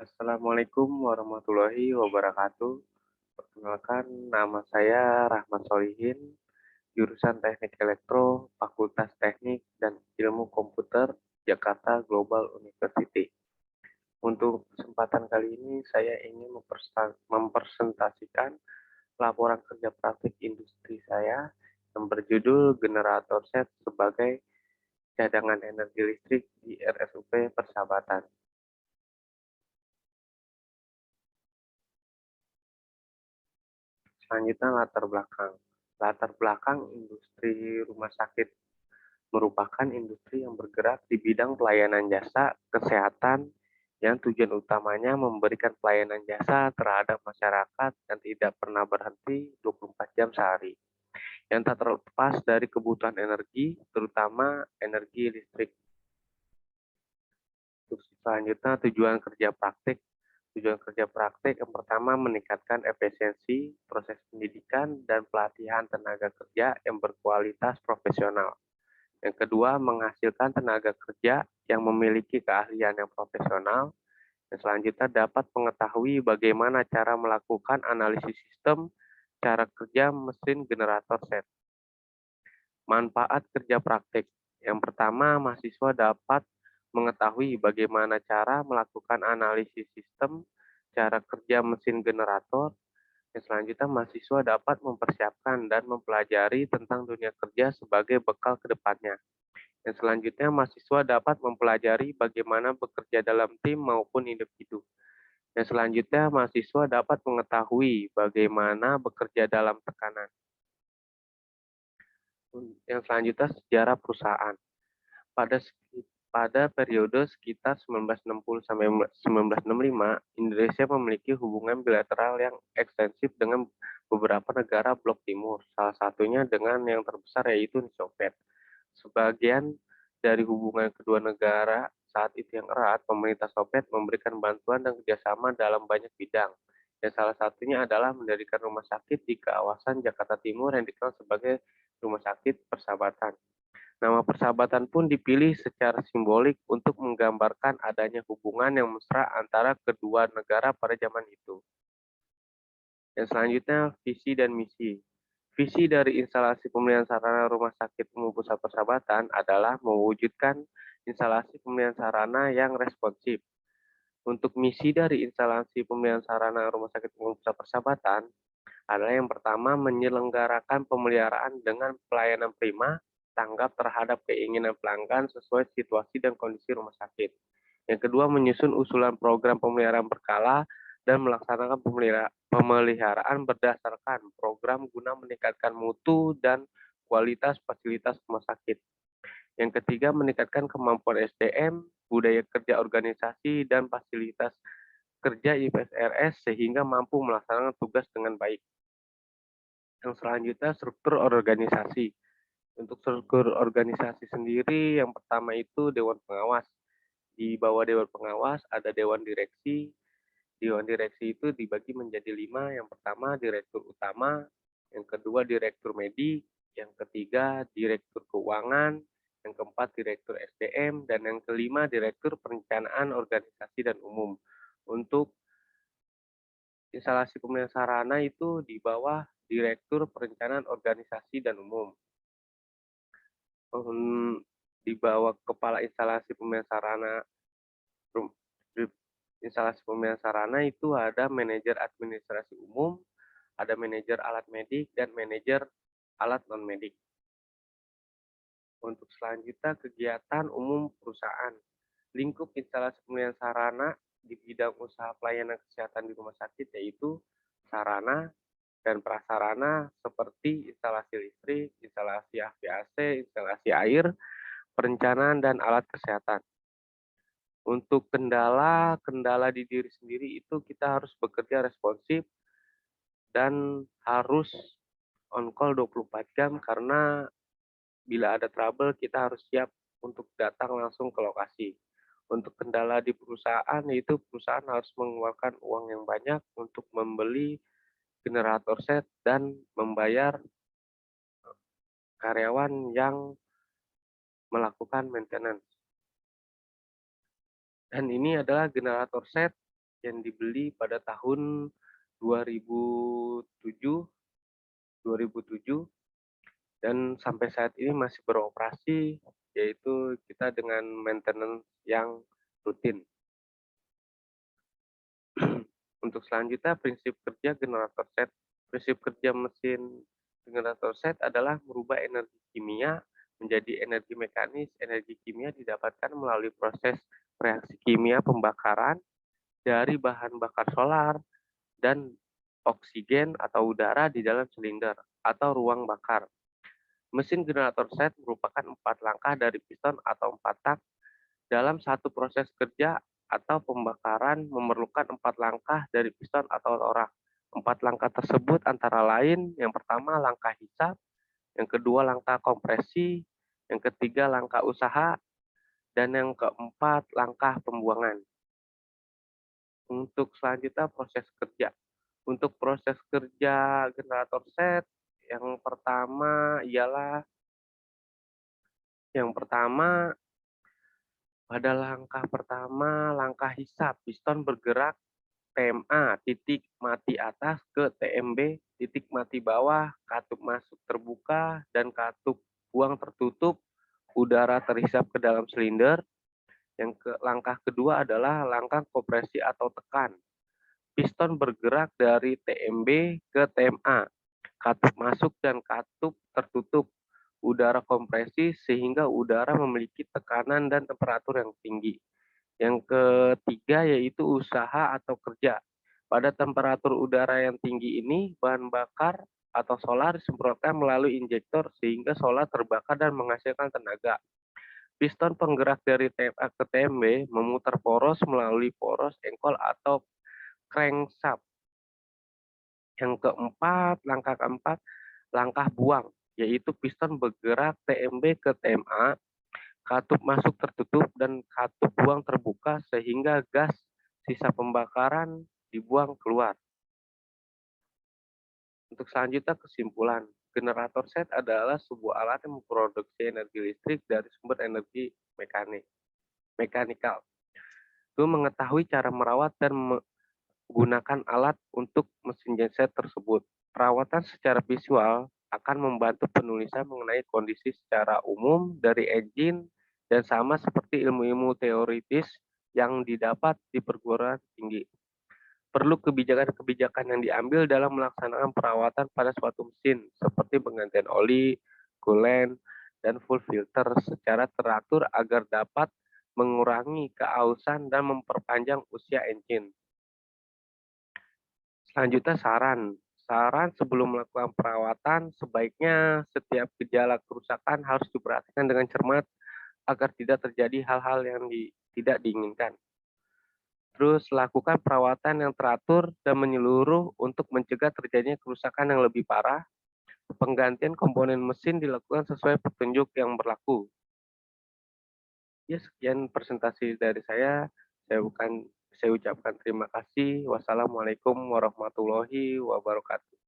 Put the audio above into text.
Assalamualaikum warahmatullahi wabarakatuh. Perkenalkan, nama saya Rahmat Solihin, jurusan Teknik Elektro, Fakultas Teknik dan Ilmu Komputer, Jakarta Global University. Untuk kesempatan kali ini, saya ingin mempresentasikan laporan kerja praktik industri saya yang berjudul Generator Set sebagai cadangan energi listrik di RSUP Persahabatan. Selanjutnya latar belakang. Latar belakang industri rumah sakit merupakan industri yang bergerak di bidang pelayanan jasa kesehatan yang tujuan utamanya memberikan pelayanan jasa terhadap masyarakat yang tidak pernah berhenti 24 jam sehari. Yang tak terlepas dari kebutuhan energi, terutama energi listrik. Terus selanjutnya Tujuan kerja praktik yang pertama meningkatkan efisiensi proses pendidikan dan pelatihan tenaga kerja yang berkualitas profesional. Yang kedua, menghasilkan tenaga kerja yang memiliki keahlian yang profesional. Yang selanjutnya dapat mengetahui bagaimana cara melakukan analisis sistem, cara kerja mesin generator set. Manfaat kerja praktik. Yang pertama, mahasiswa dapat mengetahui bagaimana cara melakukan analisis sistem, cara kerja mesin generator. Yang selanjutnya, mahasiswa dapat mempersiapkan dan mempelajari tentang dunia kerja sebagai bekal ke depannya. Yang selanjutnya, mahasiswa dapat mempelajari bagaimana bekerja dalam tim maupun individu. Yang selanjutnya, mahasiswa dapat mengetahui bagaimana bekerja dalam tekanan. Yang selanjutnya, sejarah perusahaan. Pada pada periode sekitar 1960 sampai 1965, Indonesia memiliki hubungan bilateral yang ekstensif dengan beberapa negara blok timur, salah satunya dengan yang terbesar yaitu Uni Soviet. Sebagian dari hubungan kedua negara saat itu yang erat, pemerintah Soviet memberikan bantuan dan kerjasama dalam banyak bidang. Yang salah satunya adalah mendirikan rumah sakit di kawasan Jakarta Timur yang dikenal sebagai Rumah Sakit Persahabatan. Nama persahabatan pun dipilih secara simbolik untuk menggambarkan adanya hubungan yang mesra antara kedua negara pada zaman itu. Yang selanjutnya, visi dan misi. Visi dari instalasi pemeliharaan sarana Rumah Sakit Umum Pusat Persahabatan adalah mewujudkan instalasi pemeliharaan sarana yang responsif. Untuk misi dari instalasi pemeliharaan sarana Rumah Sakit Umum Pusat Persahabatan adalah yang pertama menyelenggarakan pemeliharaan dengan pelayanan prima, tanggap terhadap keinginan pelanggan sesuai situasi dan kondisi rumah sakit. Yang kedua, menyusun usulan program pemeliharaan berkala dan melaksanakan pemeliharaan berdasarkan program guna meningkatkan mutu dan kualitas fasilitas rumah sakit. Yang ketiga, meningkatkan kemampuan SDM, budaya kerja organisasi, dan fasilitas kerja IPSRS sehingga mampu melaksanakan tugas dengan baik. Yang selanjutnya, struktur organisasi. Untuk struktur organisasi sendiri, yang pertama itu Dewan Pengawas. Di bawah Dewan Pengawas ada Dewan Direksi. Dewan Direksi itu dibagi menjadi 5. Yang pertama, Direktur Utama. Yang kedua, Direktur Medik. Yang ketiga, Direktur Keuangan. Yang keempat, Direktur SDM. Dan yang kelima, Direktur Perencanaan Organisasi dan Umum. Untuk instalasi pemeliharaan sarana itu di bawah Direktur Perencanaan Organisasi dan Umum. Di bawah Kepala Instalasi Pemeliharaan Sarana instalasi pemeliharaan sarana itu ada manajer administrasi umum, ada manajer alat medik, dan manajer alat non-medik. Untuk selanjutnya, kegiatan umum perusahaan. Lingkup instalasi pemeliharaan sarana di bidang usaha pelayanan kesehatan di rumah sakit yaitu sarana dan prasarana seperti instalasi listrik, instalasi HVAC, instalasi air, perencanaan dan alat kesehatan. Untuk kendala di diri sendiri itu kita harus bekerja responsif dan harus on call 24 jam karena bila ada trouble kita harus siap untuk datang langsung ke lokasi. Untuk kendala di perusahaan yaitu perusahaan harus mengeluarkan uang yang banyak untuk membeli generator set dan membayar karyawan yang melakukan maintenance. Dan ini adalah generator set yang dibeli pada tahun 2007 2007 dan sampai saat ini masih beroperasi, yaitu kita dengan maintenance yang rutin. Untuk selanjutnya, prinsip kerja generator set. Prinsip kerja mesin generator set adalah merubah energi kimia menjadi energi mekanis. Energi kimia didapatkan melalui proses reaksi kimia pembakaran dari bahan bakar solar dan oksigen atau udara di dalam silinder atau ruang bakar. Mesin generator set merupakan 4 langkah dari piston atau 4 tak. Dalam satu proses kerja atau pembakaran memerlukan 4 langkah dari piston atau torak. 4 langkah tersebut antara lain, yang pertama langkah hisap, yang kedua langkah kompresi, yang ketiga langkah usaha, dan yang keempat langkah pembuangan. Untuk selanjutnya proses kerja. Untuk proses kerja generator set, yang pertama ialah yang pertama pada langkah pertama, langkah hisap, piston bergerak TMA titik mati atas ke TMB titik mati bawah, katup masuk terbuka dan katup buang tertutup, udara terhisap ke dalam silinder. Langkah kedua adalah langkah kompresi atau tekan. Piston bergerak dari TMB ke TMA, katup masuk dan katup tertutup, udara kompresi sehingga udara memiliki tekanan dan temperatur yang tinggi. Yang ketiga yaitu usaha atau kerja. Pada temperatur udara yang tinggi ini, bahan bakar atau solar disemprotkan melalui injektor sehingga solar terbakar dan menghasilkan tenaga. Piston penggerak dari TMA ke TMB memutar poros melalui poros engkol atau crankshaft. Langkah keempat, langkah buang, yaitu piston bergerak TMB ke TMA, katup masuk tertutup dan katup buang terbuka sehingga gas sisa pembakaran dibuang keluar. Untuk selanjutnya kesimpulan, generator set adalah sebuah alat yang memproduksi energi listrik dari sumber energi mekanikal. Itu mengetahui cara merawat dan menggunakan alat untuk mesin genset tersebut. Perawatan secara visual akan membantu penulisan mengenai kondisi secara umum dari engine dan sama seperti ilmu-ilmu teoritis yang didapat di perguruan tinggi. Perlu kebijakan-kebijakan yang diambil dalam melaksanakan perawatan pada suatu mesin, seperti penggantian oli, coolant, dan full filter secara teratur agar dapat mengurangi keausan dan memperpanjang usia engine. Selanjutnya saran. Saran sebelum melakukan perawatan, sebaiknya setiap gejala kerusakan harus diperhatikan dengan cermat agar tidak terjadi hal-hal yang tidak diinginkan. Terus lakukan perawatan yang teratur dan menyeluruh untuk mencegah terjadinya kerusakan yang lebih parah. Penggantian komponen mesin dilakukan sesuai petunjuk yang berlaku. Ya, sekian presentasi dari saya. Saya ucapkan terima kasih. Wassalamualaikum warahmatullahi wabarakatuh.